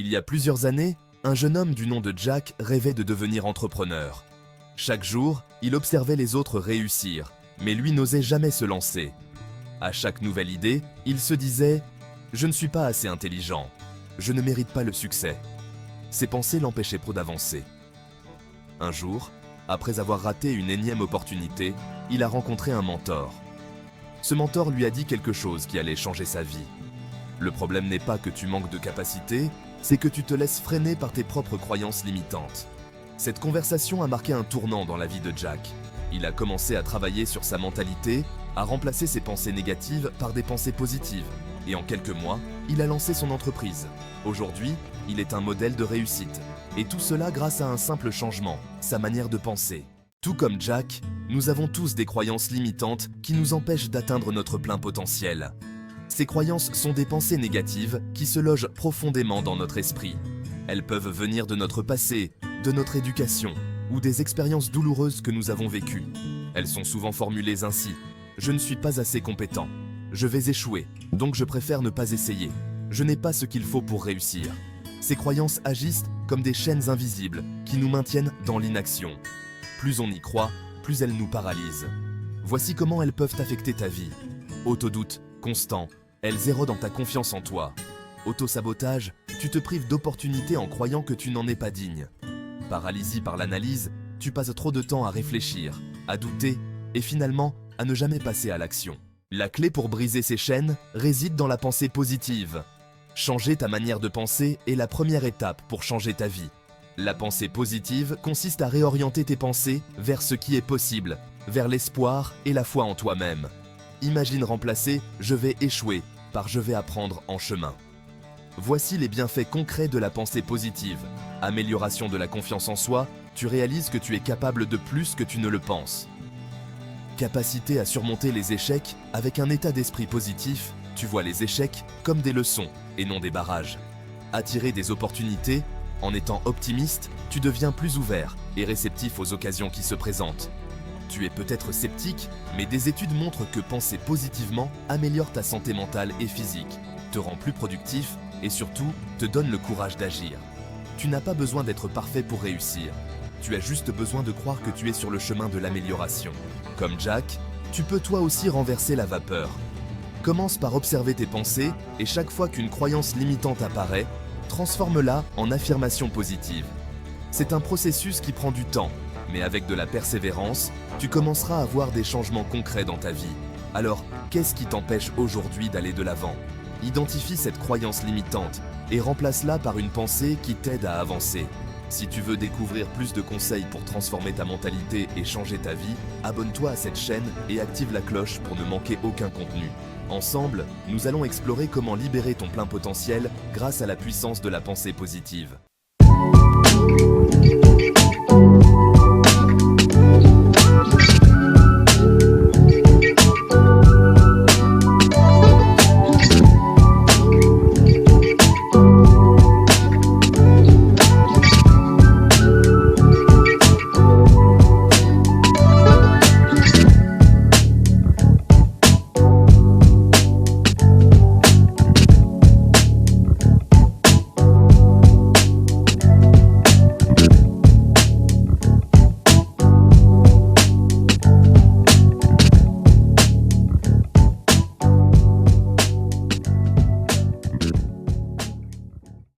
Il y a plusieurs années, un jeune homme du nom de Jack rêvait de devenir entrepreneur. Chaque jour, il observait les autres réussir, mais lui n'osait jamais se lancer. À chaque nouvelle idée, il se disait « Je ne suis pas assez intelligent, je ne mérite pas le succès ». Ses pensées l'empêchaient trop d'avancer. Un jour, après avoir raté une énième opportunité, il a rencontré un mentor. Ce mentor lui a dit quelque chose qui allait changer sa vie. Le problème n'est pas que tu manques de capacité, c'est que tu te laisses freiner par tes propres croyances limitantes. Cette conversation a marqué un tournant dans la vie de Jack. Il a commencé à travailler sur sa mentalité, à remplacer ses pensées négatives par des pensées positives. Et en quelques mois, il a lancé son entreprise. Aujourd'hui, il est un modèle de réussite. Et tout cela grâce à un simple changement, sa manière de penser. Tout comme Jack, nous avons tous des croyances limitantes qui nous empêchent d'atteindre notre plein potentiel. Ces croyances sont des pensées négatives qui se logent profondément dans notre esprit. Elles peuvent venir de notre passé, de notre éducation ou des expériences douloureuses que nous avons vécues. Elles sont souvent formulées ainsi. Je ne suis pas assez compétent. Je vais échouer, donc je préfère ne pas essayer. Je n'ai pas ce qu'il faut pour réussir. Ces croyances agissent comme des chaînes invisibles qui nous maintiennent dans l'inaction. Plus on y croit, plus elles nous paralysent. Voici comment elles peuvent affecter ta vie. Autodoute constant, elles érodent ta confiance en toi. Autosabotage, tu te prives d'opportunités en croyant que tu n'en es pas digne. Paralysie par l'analyse, tu passes trop de temps à réfléchir, à douter et finalement à ne jamais passer à l'action. La clé pour briser ces chaînes réside dans la pensée positive. Changer ta manière de penser est la première étape pour changer ta vie. La pensée positive consiste à réorienter tes pensées vers ce qui est possible, vers l'espoir et la foi en toi-même. Imagine remplacer « je vais échouer » par « je vais apprendre en chemin ». Voici les bienfaits concrets de la pensée positive. Amélioration de la confiance en soi, tu réalises que tu es capable de plus que tu ne le penses. Capacité à surmonter les échecs, avec un état d'esprit positif, tu vois les échecs comme des leçons et non des barrages. Attirer des opportunités, en étant optimiste, tu deviens plus ouvert et réceptif aux occasions qui se présentent. Tu es peut-être sceptique, mais des études montrent que penser positivement améliore ta santé mentale et physique, te rend plus productif et surtout te donne le courage d'agir. Tu n'as pas besoin d'être parfait pour réussir. Tu as juste besoin de croire que tu es sur le chemin de l'amélioration. Comme Jack, tu peux toi aussi renverser la vapeur. Commence par observer tes pensées et chaque fois qu'une croyance limitante apparaît, transforme-la en affirmation positive. C'est un processus qui prend du temps, mais avec de la persévérance, tu commenceras à voir des changements concrets dans ta vie. Alors, qu'est-ce qui t'empêche aujourd'hui d'aller de l'avant? Identifie cette croyance limitante et remplace-la par une pensée qui t'aide à avancer. Si tu veux découvrir plus de conseils pour transformer ta mentalité et changer ta vie, abonne-toi à cette chaîne et active la cloche pour ne manquer aucun contenu. Ensemble, nous allons explorer comment libérer ton plein potentiel grâce à la puissance de la pensée positive.